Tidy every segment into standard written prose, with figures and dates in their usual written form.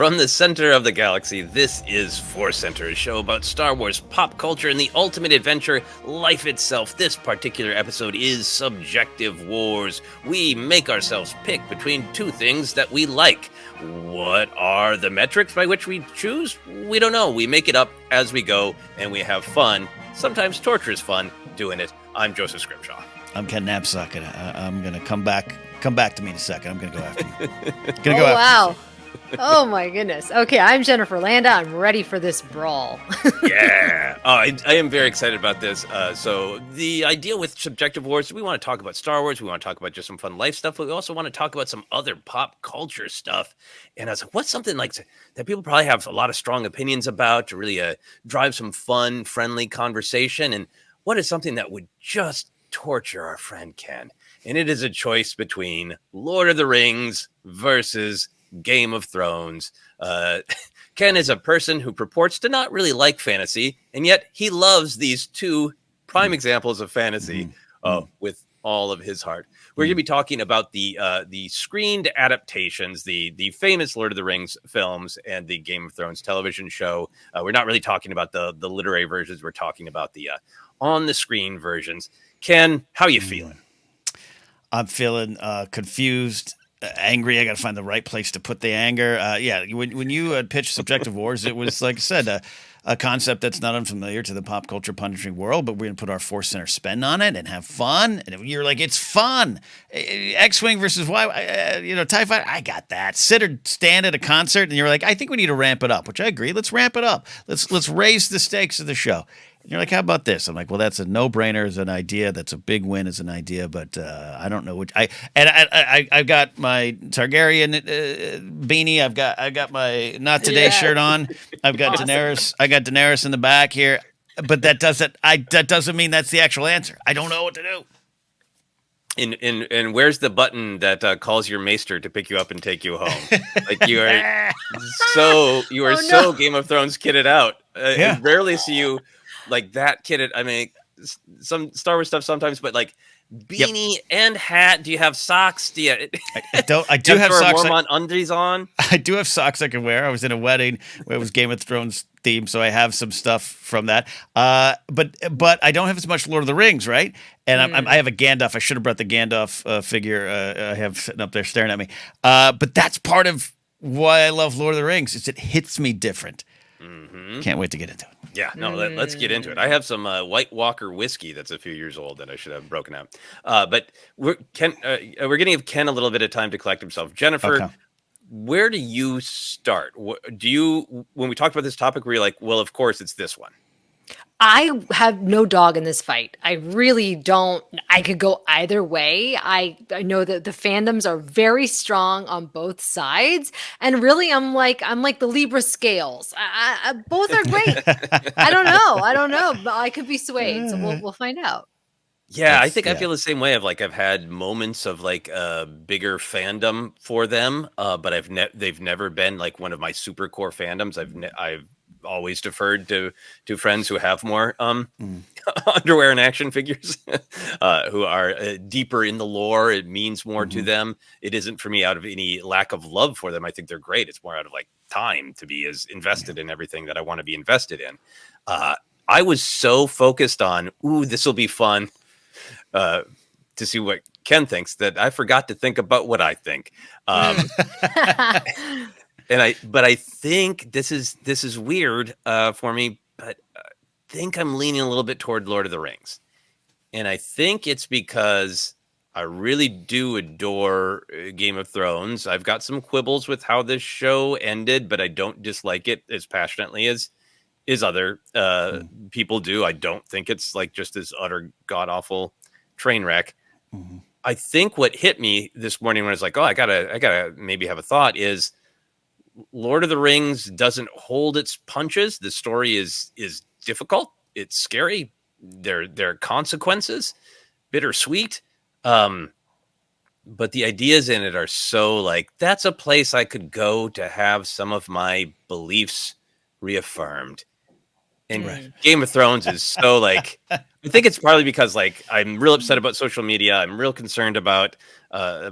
From the center of the galaxy, this is ForceCenter, a show about Star Wars pop culture and the ultimate adventure, life itself. This particular episode is Subjective Wars. We make ourselves pick between two things that we like. What are the metrics by which we choose? We don't know. We make it up as we go, and we have fun, sometimes torturous fun, doing it. I'm Joseph Scrimshaw. I'm Ken Napzok, and I'm going to come back to me in a second. I'm going to go after you. Wow. Oh, my goodness. Okay, I'm Jennifer Landa. I'm ready for this brawl. Yeah. I am very excited about this. So the idea with Subjective Wars, we want to talk about Star Wars. We want to talk about just some fun life stuff. But we also want to talk about some other pop culture stuff. And I was like, what's something like that people probably have a lot of strong opinions about to really drive some fun, friendly conversation? And what is something that would just torture our friend Ken? And it is a choice between Lord of the Rings versus Game of Thrones. Ken is a person who purports to not really like fantasy, and yet he loves these two prime examples of fantasy with all of his heart. We're going to be talking about the screened adaptations, the famous Lord of the Rings films and the Game of Thrones television show. We're not really talking about the literary versions. We're talking about the on-the-screen versions. Ken, how are you feeling? I'm feeling confused, angry. I got to find the right place to put the anger. When you had pitched Subjective Wars, it was, like I said, a concept that's not unfamiliar to the pop culture punishing world, but we're going to put our ForceCenter spin on it and have fun. And you're like, it's fun. X-Wing versus TIE Fighter, I got that. Sit or stand at a concert, and you're like, I think we need to ramp it up, which I agree. Let's ramp it up. Let's raise the stakes of the show. And you're like, how about this? I'm like, well, that's a no-brainer as an idea. That's a big win as an idea, but I don't know which. I've got my Targaryen beanie. I've got my Not Today shirt on. I've got Daenerys. I got Daenerys in the back here, but that doesn't mean that's the actual answer. I don't know what to do. And where's the button that calls your maester to pick you up and take you home? Like you are so Game of Thrones kitted out. I rarely see you like that kitted. I mean, some Star Wars stuff sometimes, but like beanie and hat. Do you have socks? Do you? I do have socks. Warm undies on. I do have socks I can wear. I was in a wedding where it was Game of Thrones theme, so I have some stuff from that. But I don't have as much Lord of the Rings, right? And I have a Gandalf. I should have brought the Gandalf figure I have sitting up there staring at me. But that's part of why I love Lord of the Rings. Is it hits me different. Mm-hmm. Can't wait to get into it. Yeah, no, let's get into it. I have some White Walker whiskey that's a few years old that I should have broken out. But we're going to give Ken a little bit of time to collect himself. Jennifer, okay. Where do you start? When we talked about this topic, were you like, well, of course it's this one? I have no dog in this fight. I really don't. I could go either way. I know that the fandoms are very strong on both sides, and really, I'm like the Libra scales. Both are great. I don't know. But I could be swayed, so we'll find out. Yeah, I think I feel the same way. I've had moments of like a bigger fandom for them, but they've never been like one of my super core fandoms. I've always deferred to friends who have more underwear and action figures, who are deeper in the lore. It means more to them. It isn't for me out of any lack of love for them. I think they're great. It's more out of like time to be as invested in everything that I want to be invested in. I was so focused on, this will be fun, to see what Ken thinks, that I forgot to think about what I think. But I think this is weird for me, but I think I'm leaning a little bit toward Lord of the Rings. And I think it's because I really do adore Game of Thrones. I've got some quibbles with how this show ended, but I don't dislike it as passionately as other people do. I don't think it's like just this utter god-awful train wreck. Mm-hmm. I think what hit me this morning when I was like, I gotta maybe have a thought is, Lord of the Rings doesn't hold its punches. The story is difficult. It's scary. There are consequences, bittersweet. But the ideas in it are so like, that's a place I could go to have some of my beliefs reaffirmed. And Game of Thrones is so like, I think it's probably because like I'm real upset about social media. I'm real concerned about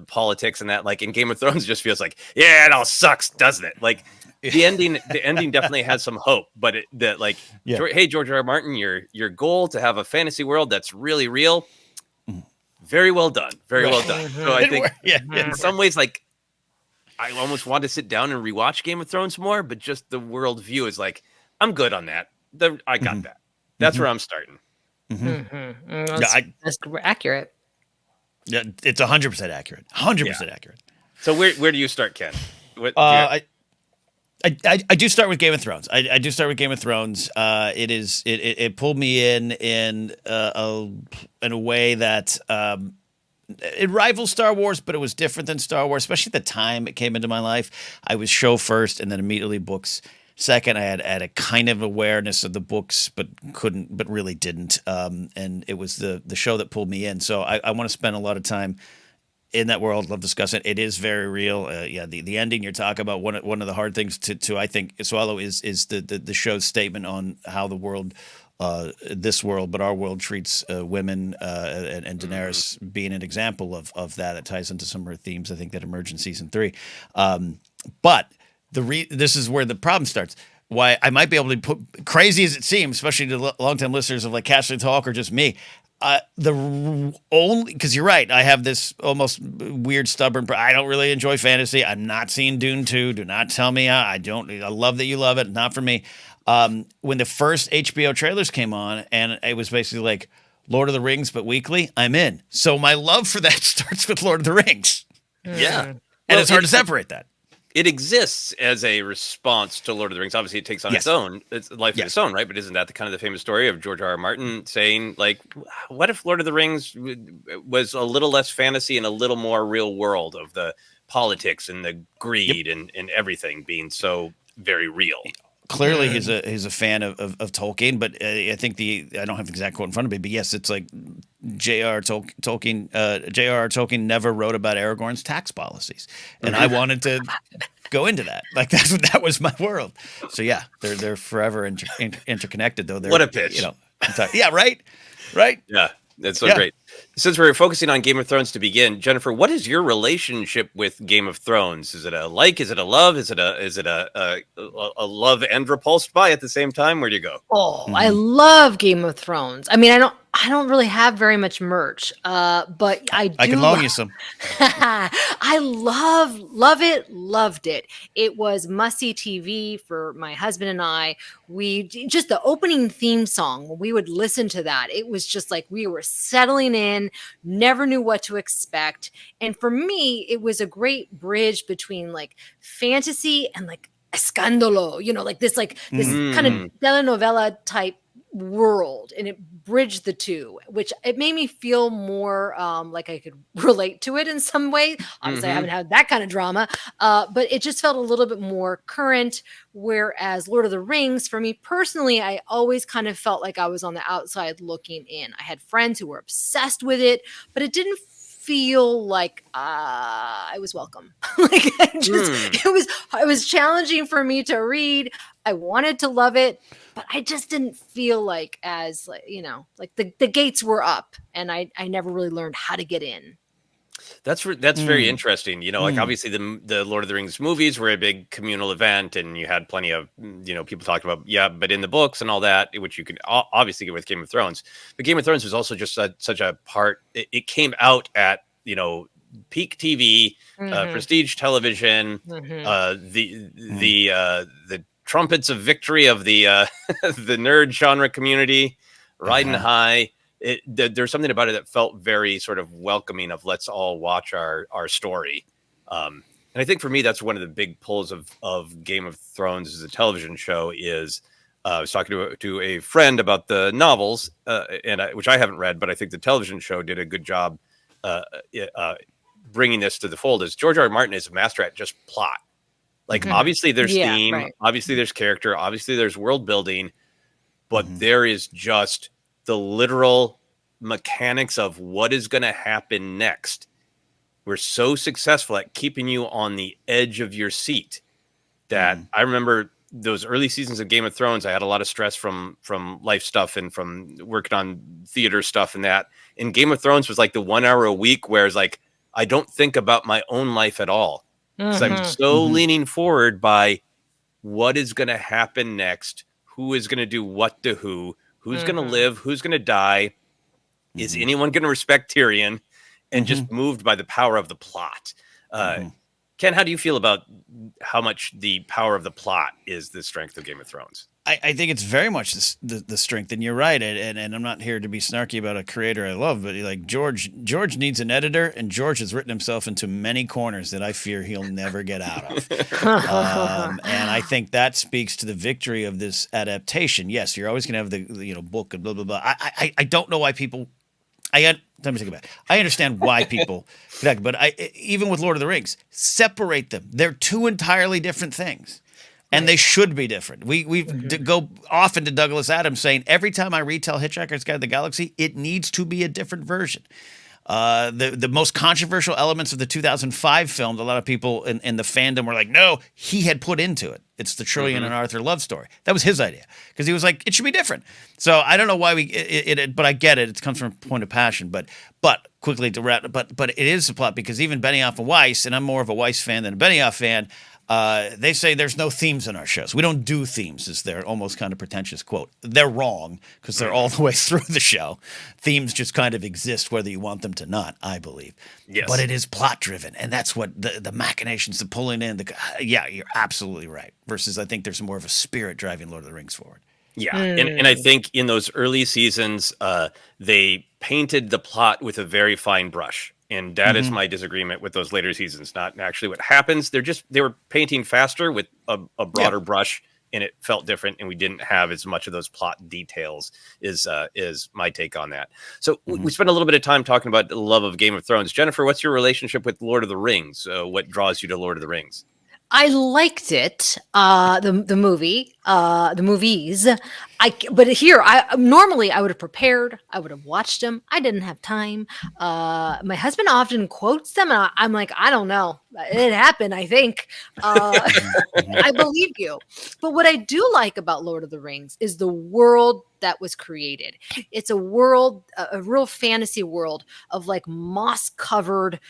politics and that. Like in Game of Thrones, it just feels like it all sucks, doesn't it? Like the ending definitely has some hope, but Yeah. Hey George R. R. Martin, your goal to have a fantasy world that's really real, very well done, very Right. well done. So I think Yeah. in some ways, like I almost want to sit down and rewatch Game of Thrones more, but just the world view is like I'm good on that. I got that. That's where I'm starting. Yeah, That's accurate. yeah, it's 100% accurate. 100% accurate. So where do you start, Ken? What do I do start with Game of Thrones. I do start with Game of Thrones. It pulled me in a way that it rivals Star Wars, but it was different than Star Wars, especially at the time it came into my life. I was show first, and then immediately books second. I had a kind of awareness of the books, but really didn't. And it was the show that pulled me in. So I want to spend a lot of time in that world. Love discussing it. It is very real. The ending you're talking about, one of the hard things to I think swallow is the show's statement on how the world, this world, but our world treats women, and Daenerys being an example of that. It ties into some of her themes, I think, that emerge in season 3. But this is where the problem starts. Why I might be able to put, crazy as it seems, especially to longtime listeners of like Casually Talk or just me, because you're right, I have this almost weird stubborn. I don't really enjoy fantasy. I'm not seeing Dune 2. Do not tell me I don't. I love that you love it. Not for me. When the first HBO trailers came on, and it was basically like Lord of the Rings but weekly, I'm in. So my love for that starts with Lord of the Rings, Yeah. and Well, it's hard to separate that. It exists as a response to Lord of the Rings. Obviously, it takes on its own, its life of its own, right? But isn't that the kind of the famous story of George R. R. Martin saying, like, what if Lord of the Rings was a little less fantasy and a little more real world of the politics and the greed and everything being so very real? Clearly, he's a fan of Tolkien, but I think I don't have the exact quote in front of me, but yes, it's like J.R.R. Tolkien never wrote about Aragorn's tax policies, and I wanted to go into that. Like that was my world. So yeah, they're forever interconnected, though. What a pitch! Yeah, right. Yeah, that's so great. Since we're focusing on Game of Thrones to begin, Jennifer, what is your relationship with Game of Thrones? Is it a like? Is it a love? Is it a love and repulsed by at the same time? Where do you go? Oh, I love Game of Thrones. I mean, I don't really have very much merch, but I can loan you some. I loved it. It was must-see TV for my husband and I. Just the opening theme song, when we would listen to that, it was just like we were settling in, never knew what to expect. And for me, it was a great bridge between like fantasy and like escándalo, like this kind of telenovela type world, and it bridged the two, which it made me feel more like I could relate to it in some way. Obviously, I haven't had that kind of drama, but it just felt a little bit more current. Whereas Lord of the Rings, for me personally, I always kind of felt like I was on the outside looking in. I had friends who were obsessed with it, but it didn't feel like I was welcome. Like it was challenging for me to read. I wanted to love it, but I just didn't feel like like the gates were up, and I never really learned how to get in. That's very interesting. Like obviously the Lord of the Rings movies were a big communal event, and you had plenty of people talking about but in the books and all that, which you could obviously get with Game of Thrones. But Game of Thrones was also just such a part. It came out at peak TV, prestige television, the trumpets of victory of the the nerd genre community riding high. There's something about it that felt very sort of welcoming of let's all watch our story. And I think for me, that's one of the big pulls of Game of Thrones as a television show is I was talking to a friend about the novels, which I haven't read, but I think the television show did a good job bringing this to the fold. Is George R. R. Martin is a master at just plot. Like obviously there's theme, obviously there's character, obviously there's world building, but there is just the literal mechanics of what is going to happen next. We're so successful at keeping you on the edge of your seat that I remember those early seasons of Game of Thrones, I had a lot of stress from life stuff and from working on theater stuff and that. And Game of Thrones was like the 1 hour a week where it's like I don't think about my own life at all because I'm Mhm. so leaning forward by what is going to happen next, who is going to do what to who's going to Mhm. live, who's going to die, is anyone going to respect Tyrion, and just moved by the power of the plot. Ken, how do you feel about how much the power of the plot is the strength of Game of Thrones? I think it's very much the strength, and you're right. And I'm not here to be snarky about a creator I love, but like George needs an editor, and George has written himself into many corners that I fear he'll never get out of. And I think that speaks to the victory of this adaptation. Yes, you're always going to have the book and blah blah blah. I don't know why people. Let me take it back. I understand why people, but even with Lord of the Rings, separate them. They're two entirely different things. And they should be different. We go off into Douglas Adams saying every time I retell Hitchhiker's Guide to the Galaxy, it needs to be a different version. The most controversial elements of the 2005 film, a lot of people in the fandom were like, no, he had put into it. It's the Trillian and Arthur love story. That was his idea because he was like, it should be different. So I don't know why but I get it. It comes from a point of passion. But quickly to wrap, but it is a plot because even Benioff and Weiss, and I'm more of a Weiss fan than a Benioff fan. They say there's no themes in our shows. We don't do themes, is their almost kind of pretentious quote. They're wrong because they're all the way through the show. Themes just kind of exist whether you want them to not, I believe. Yes. But it is plot driven, and that's what the machinations, the pulling in. Yeah, you're absolutely right. Versus, I think there's more of a spirit driving Lord of the Rings forward. Yeah, and I think in those early seasons, they painted the plot with a very fine brush. And that is my disagreement with those later seasons. Not actually what happens. They were painting faster with a broader brush, and it felt different. And we didn't have as much of those plot details. Is my take on that. So we spent a little bit of time talking about the love of Game of Thrones. Jennifer, what's your relationship with Lord of the Rings? What draws you to Lord of the Rings? I liked it, the movie, the movies. But here, normally I would have prepared. I would have watched them. I didn't have time. My husband often quotes them, and I'm like, I don't know. It happened, I think. I believe you. But what I do like about Lord of the Rings is the world that was created. It's a world, a real fantasy world of like moss covered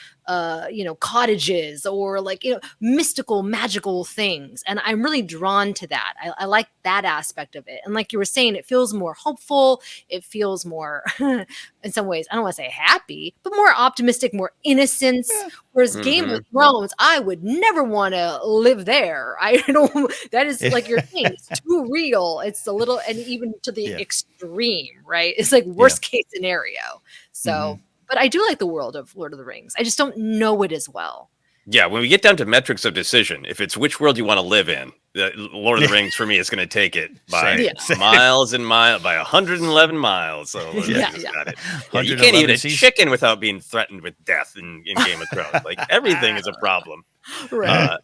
cottages or like mystical magical things, and I'm really drawn to that. I like that aspect of it, and like you were saying, it feels more hopeful. It feels more in some ways, I don't want to say happy, but more optimistic, more innocence. Whereas Game of Thrones, I would never want to live there. I don't. That is like you're saying, it's too real. It's a little, and even to the extreme, right? It's like worst case scenario. So, but I do like the world of Lord of the Rings. I just don't know it as well. Yeah, when we get down to metrics of decision, if it's which world you want to live in, the Lord of the Rings for me is going to take it by miles and miles, by 111 miles. So got it. Yeah, you can't eat a chicken without being threatened with death in Game of Thrones. Like everything is a problem. Right.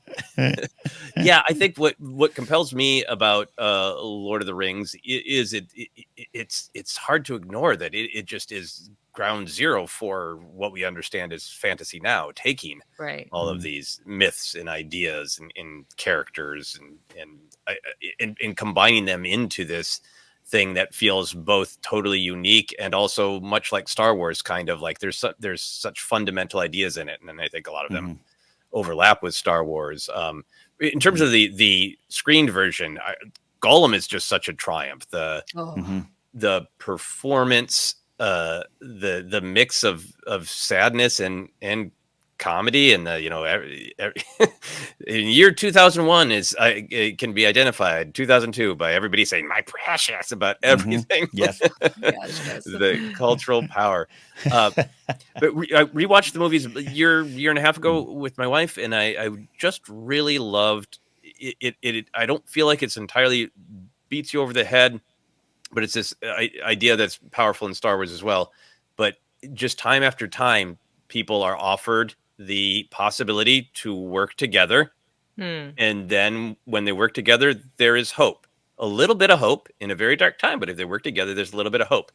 Yeah, I think what compels me about Lord of the Rings is it's hard to ignore that it just is ground zero for what we understand as fantasy now, taking all of these myths and ideas and characters and combining them into this thing that feels both totally unique and also much like Star Wars, kind of like there's such fundamental ideas in it, and I think a lot of them overlap with Star Wars. In terms of the screened version, Gollum is just such a triumph. The performance, the mix of sadness and comedy, and in year 2001 it can be identified 2002 by everybody saying "my precious" about everything. Yes. The cultural power. But I rewatched the movies a year and a half ago with my wife, and I just really loved it. I don't feel like it's entirely beats you over the head, but it's this idea that's powerful in Star Wars as well. But just time after time, people are offered the possibility to work together. And then when they work together, there is hope. A little bit of hope in a very dark time, but if they work together, there's a little bit of hope.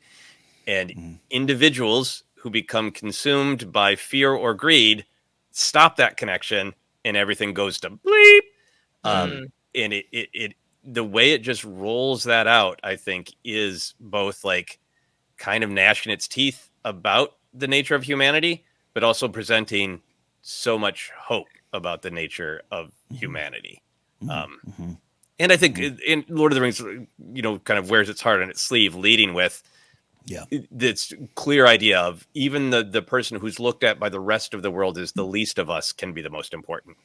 And individuals who become consumed by fear or greed stop that connection, and everything goes to bleep. And the way it just rolls that out, I think, is both like kind of gnashing its teeth about the nature of humanity, but also presenting so much hope about the nature of humanity. And I think in Lord of the Rings, kind of wears its heart on its sleeve, leading with this clear idea of even the person who's looked at by the rest of the world as the least of us can be the most important.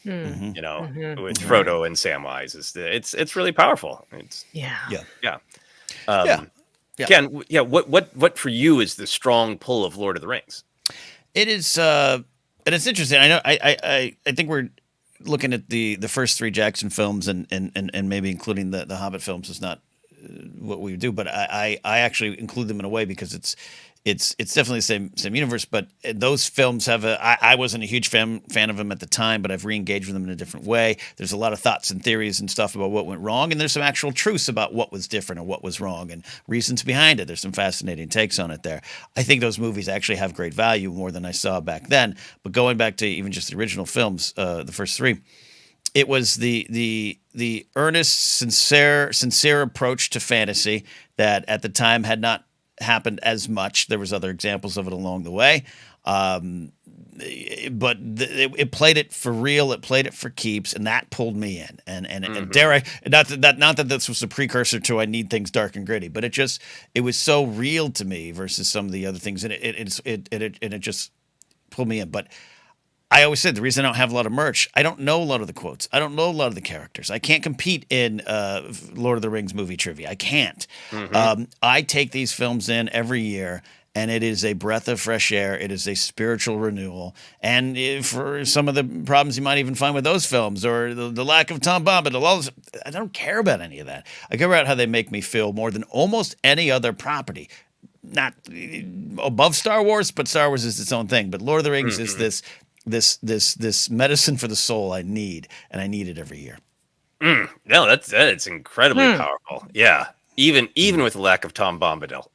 With Frodo and Samwise, it's really powerful. Yeah. Ken, what for you is the strong pull of Lord of the Rings? It is, and it's interesting. I know. I think we're looking at the first three Jackson films, and maybe including the Hobbit films is not what we do, but I actually include them in a way because it's definitely the same universe. But those films have I wasn't a huge fan of them at the time, but I've re-engaged with them in a different way. There's a lot of thoughts and theories and stuff about what went wrong, and there's some actual truths about what was different and what was wrong and reasons behind it. There's some fascinating takes on it there. I think those movies actually have great value, more than I saw back then. But going back to even just the original films, the first three, it was the earnest, sincere approach to fantasy that at the time had not happened as much. There was other examples of it along the way, but it played it for real. It played it for keeps, and that pulled me in. And dare I not that this was a precursor to I need things dark and gritty, but it was so real to me versus some of the other things, and it just pulled me in. But I always said the reason I don't have a lot of merch, I don't know a lot of the quotes. I don't know a lot of the characters. I can't compete in Lord of the Rings movie trivia. I can't. I take these films in every year, and it is a breath of fresh air. It is a spiritual renewal. And for some of the problems you might even find with those films, or the lack of Tom Bombadil, all this, I don't care about any of that. I care about how they make me feel more than almost any other property. Not above Star Wars, but Star Wars is its own thing. But Lord of the Rings is this medicine for the soul I need, and I need it every year. No, that's incredibly powerful. Yeah, even with the lack of Tom Bombadil.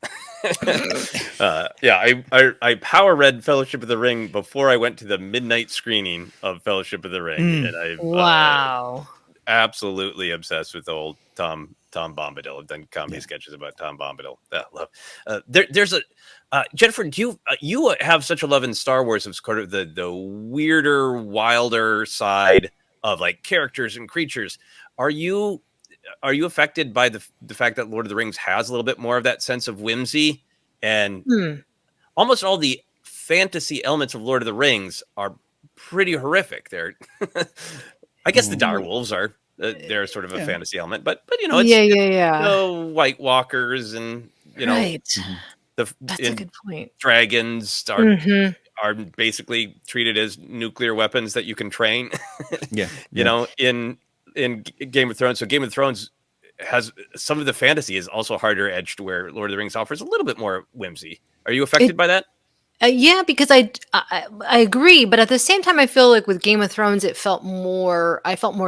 I power read Fellowship of the Ring before I went to the midnight screening of Fellowship of the Ring, and I'm absolutely obsessed with old Tom Bombadil. I've done comedy sketches about Tom Bombadil. There's a Jennifer, do you have such a love in Star Wars of sort of the weirder, wilder side of like characters and creatures? Are you affected by the fact that Lord of the Rings has a little bit more of that sense of whimsy, and almost all the fantasy elements of Lord of the Rings are pretty horrific? They're I guess the dire wolves are they're sort of a fantasy element, but it's White Walkers and right. That's a good point. Dragons are basically treated as nuclear weapons that you can train. In Game of Thrones. So Game of Thrones has some of the fantasy is also harder edged, where Lord of the Rings offers a little bit more whimsy. Are you affected by that? Yeah, because I agree, but at the same time, I feel like with Game of Thrones, I felt more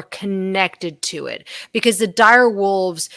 connected to it, because the dire wolves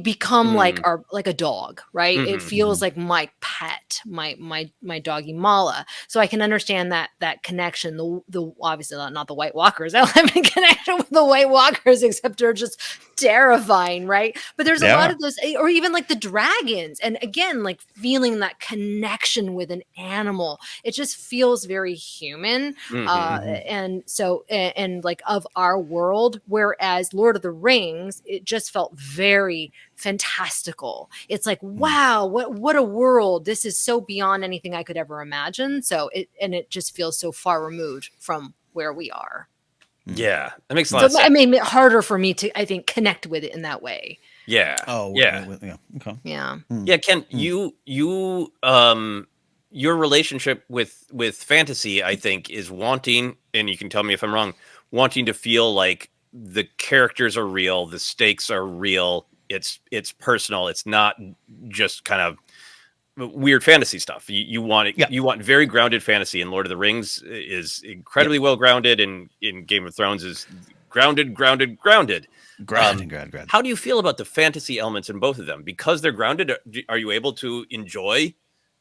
become like a dog, right? It feels like my pet, my doggy Mala. So I can understand that connection. The obviously not the White Walkers. I don't have any connection with the White Walkers, except they're just terrifying, right? But there's a lot of those, or even like the dragons, and again, like feeling that connection with an animal. It just feels very human, and so and like of our world. Whereas Lord of the Rings, it just felt very fantastical. It's like, wow, what a world. This is so beyond anything I could ever imagine. So it just feels so far removed from where we are. Yeah, that makes a lot of sense. It made it harder for me to, I think, connect with it in that way. Yeah. Okay. Yeah, Ken, you your relationship with fantasy, I think, is wanting, and you can tell me if I'm wrong, wanting to feel like the characters are real, the stakes are real, it's personal, it's not just kind of weird fantasy stuff. You want it, you want very grounded fantasy, and Lord of the Rings is incredibly well grounded, and in Game of Thrones is grounded. How do you feel about the fantasy elements in both of them? Because they're grounded, are you able to enjoy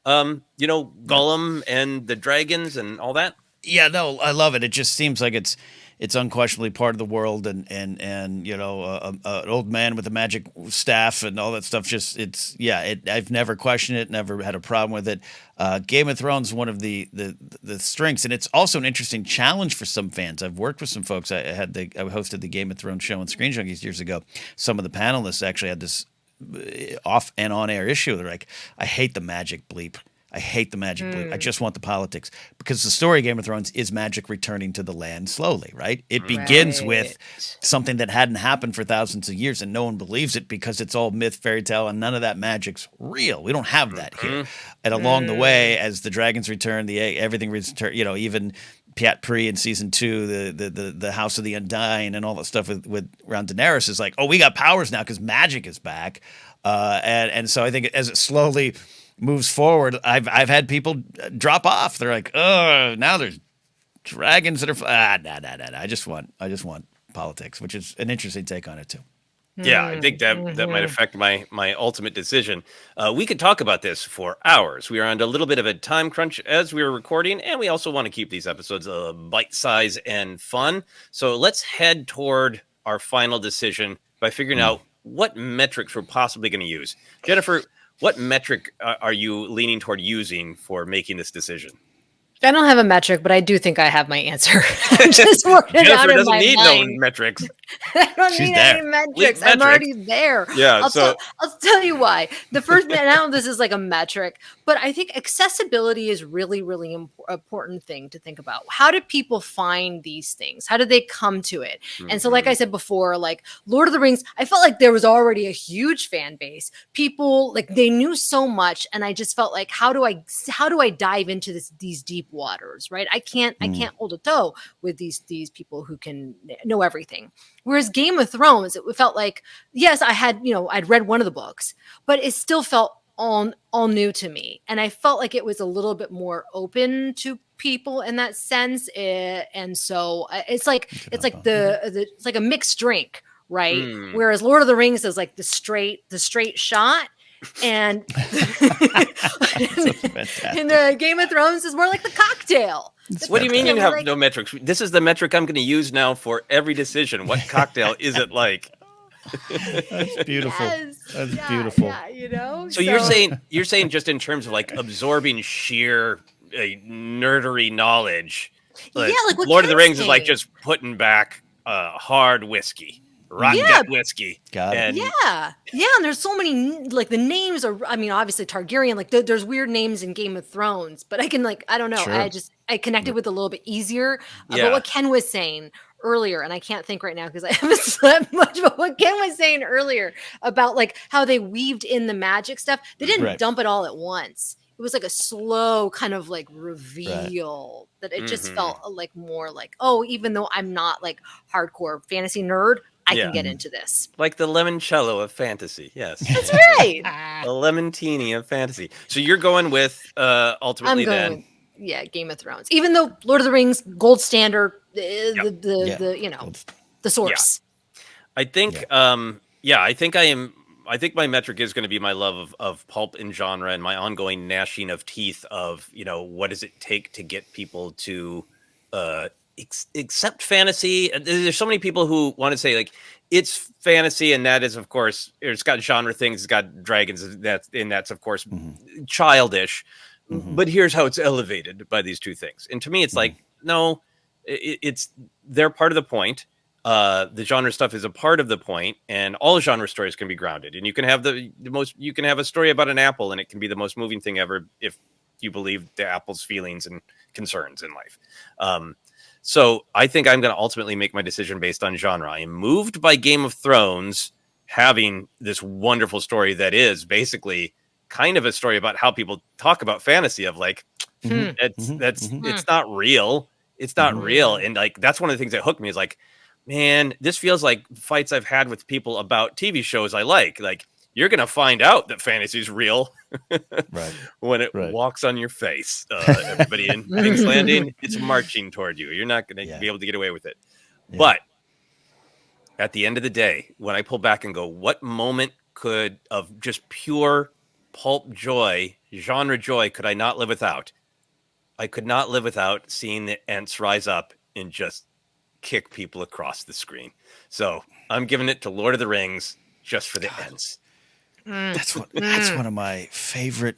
Gollum and the dragons and all that? Yeah, no, I love it. It just seems like it's it's unquestionably part of the world, and an old man with a magic staff and all that stuff. Just I've never questioned it, never had a problem with it. Game of Thrones, one of the strengths, and it's also an interesting challenge for some fans. I've worked with some folks. I hosted the Game of Thrones show on Screen Junkies years ago. Some of the panelists actually had this off and on air issue. They're like, I hate the magic bleep. I hate the magic bleep. I just want the politics, because the story of Game of Thrones is magic returning to the land slowly, right? It begins with something that hadn't happened for thousands of years, and no one believes it because it's all myth, fairy tale, and none of that magic's real. We don't have that here. And along the way, as the dragons return, everything return. Even Piat Pri in season 2, the House of the Undying and all that stuff with around Daenerys is like, oh, we got powers now because magic is back. And so I think as it slowly moves forward, I've had people drop off. They're like, oh, now there's dragons that are nah. I just want politics, which is an interesting take on it too. Yeah, I think that might affect my ultimate decision. We could talk about this for hours. We are on a little bit of a time crunch as we were recording, and we also want to keep these episodes bite-sized and fun. So let's head toward our final decision by figuring out what metrics we're possibly going to use. Jennifer, what metric are you leaning toward using for making this decision? I don't have a metric, but I do think I have my answer. I'm just working it out in my mind. Jennifer doesn't need no metrics. I don't need any metrics. I'm already there. Yeah, I'll tell you why. The first, now this is like a metric, but I think accessibility is really, really important thing to think about. How do people find these things? How did they come to it? And so, like I said before, like Lord of the Rings, I felt like there was already a huge fan base. People, like, they knew so much, and I just felt like, how do I dive into these deep waters, right? I can't hold a toe with these people who can know everything. Whereas Game of Thrones, it felt like, yes, I'd read one of the books, but it still felt all new to me. And I felt like it was a little bit more open to people in that sense. And so it's like a mixed drink, right? Whereas Lord of the Rings is like the straight shot. And in the Game of Thrones is more like the cocktail. What do you mean you have no metrics? This is the metric I'm going to use now for every decision. What cocktail is it like? That's beautiful. Yes. That's beautiful. Yeah, So you're saying just in terms of like absorbing sheer nerdery knowledge. Like what Lord of the Ken's Rings is like saying. just putting back hard whiskey. Rotten gut whiskey. Got it. And there's so many, like, the names are, I mean, obviously Targaryen, like there's weird names in Game of Thrones, but I can, like, I don't know, Sure. I connected with it a little bit easier. But what Ken was saying earlier, and I can't think right now because I haven't slept much, but what Ken was saying earlier about like how they weaved in the magic stuff, they didn't dump it all at once. It was like a slow kind of like reveal that it just felt like more like, oh, even though I'm not like hardcore fantasy nerd, I can get into this. Like the limoncello of fantasy. Yes. That's right. The lemontini of fantasy. So you're going with ultimately I'm going with, Game of Thrones. Even though Lord of the Rings, gold standard, the source. Yeah. I think I think my metric is going to be my love of pulp and genre and my ongoing gnashing of teeth of, what does it take to get people to accept fantasy. There's so many people who want to say like it's fantasy, and that is, of course, it's got genre things, it's got dragons, that's of course childish. But here's how it's elevated by these two things. And to me, it's like, no, they're part of the point. The genre stuff is a part of the point, and all genre stories can be grounded. And you can have you can have a story about an apple, and it can be the most moving thing ever if you believe the apple's feelings and concerns in life. So I think I'm going to ultimately make my decision based on genre. I am moved by Game of Thrones having this wonderful story that is basically kind of a story about how people talk about fantasy of like, it's not real. It's not real. And like, that's one of the things that hooked me is like, man, this feels like fights I've had with people about TV shows I like. Like, you're going to find out that fantasy is real when it walks on your face. Everybody in King's Landing, it's marching toward you. You're not going to be able to get away with it. Yeah. But at the end of the day, when I pull back and go, what moment of just pure pulp joy, genre joy, could I not live without? I could not live without seeing the Ents rise up and just kick people across the screen. So I'm giving it to Lord of the Rings just for the ends. That's one of my favorite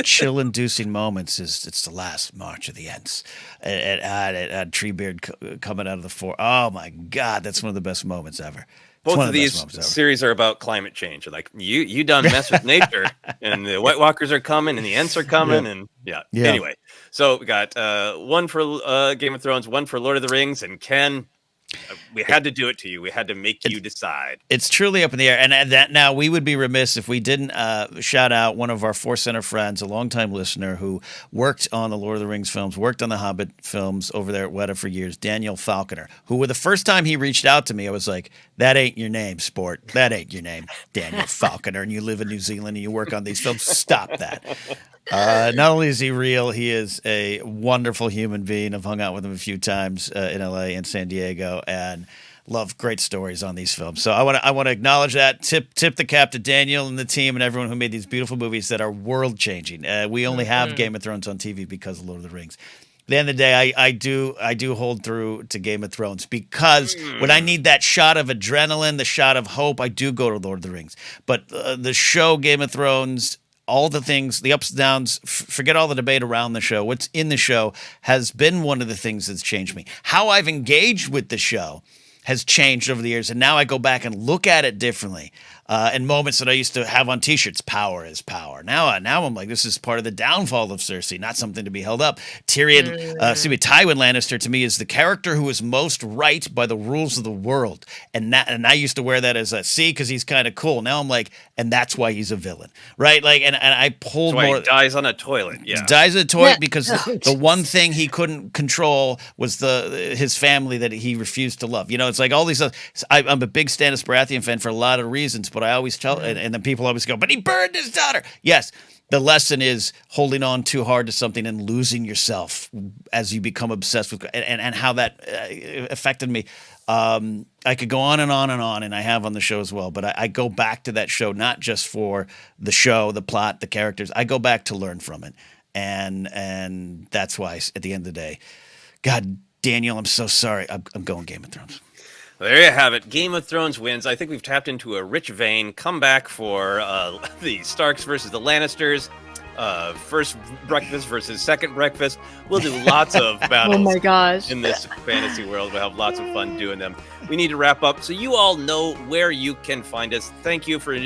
chill-inducing moments. Is it's the last March of the Ents, and Treebeard coming out of the forest. Oh my God, that's one of the best moments ever. It's Both one of the best these moments ever. series are about climate change. Like you done mess with nature, and the White Walkers are coming, and the Ents are coming, and yeah. Anyway, so we got one for Game of Thrones, one for Lord of the Rings, and Ken, we had to do it to you. We had to make you decide. It's truly up in the air, and that now we would be remiss if we didn't shout out one of our ForceCenter friends, a longtime listener who worked on the Lord of the Rings films, worked on the Hobbit films over there at Weta for years, Daniel Falconer, who the first time he reached out to me, I was like, that ain't your name, sport. That ain't your name, Daniel Falconer, and you live in New Zealand and you work on these films. Stop that. Not only is he real, he is a wonderful human being. I've hung out with him a few times in LA and San Diego, and love great stories on these films. So I want to acknowledge that. Tip the cap to Daniel and the team and everyone who made these beautiful movies that are world changing. We only have Game of Thrones on TV because of Lord of the Rings. At the end of the day, I do hold through to Game of Thrones because when I need that shot of adrenaline, the shot of hope, I do go to Lord of the Rings. But the show Game of Thrones, all the things, the ups and downs, forget all the debate around the show. What's in the show has been one of the things that's changed me. How I've engaged with the show has changed over the years, and now I go back and look at it differently. And moments that I used to have on T-shirts, power is power. Now I'm like, this is part of the downfall of Cersei, not something to be held up. Tywin Lannister to me is the character who is most right by the rules of the world, and I used to wear that as a C because he's kind of cool. Now I'm like, and that's why he's a villain, right? Like, and I pulled That's why more. he dies on a toilet. Yeah, Dies on a toilet Yeah. because Oh, the one thing he couldn't control was his family that he refused to love. You know, it's like all these. I'm a big Stannis Baratheon fan for a lot of reasons, but I always tell, and then people always go, but he burned his daughter. Yes, the lesson is holding on too hard to something and losing yourself as you become obsessed with, and how that affected me. I could go on and on and on, and I have on the show as well, but I go back to that show not just for the show, the plot, the characters. I go back to learn from it, and that's why at the end of the day, God, Daniel, I'm so sorry. I'm going Game of Thrones. There you have it. Game of Thrones wins. I think we've tapped into a rich vein. Come back for the Starks versus the Lannisters. First breakfast versus second breakfast. We'll do lots of battles. Oh my gosh. In this fantasy world, we'll have lots of fun doing them. We need to wrap up, so you all know where you can find us. Thank you for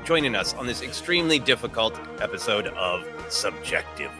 joining us on this extremely difficult episode of Subjective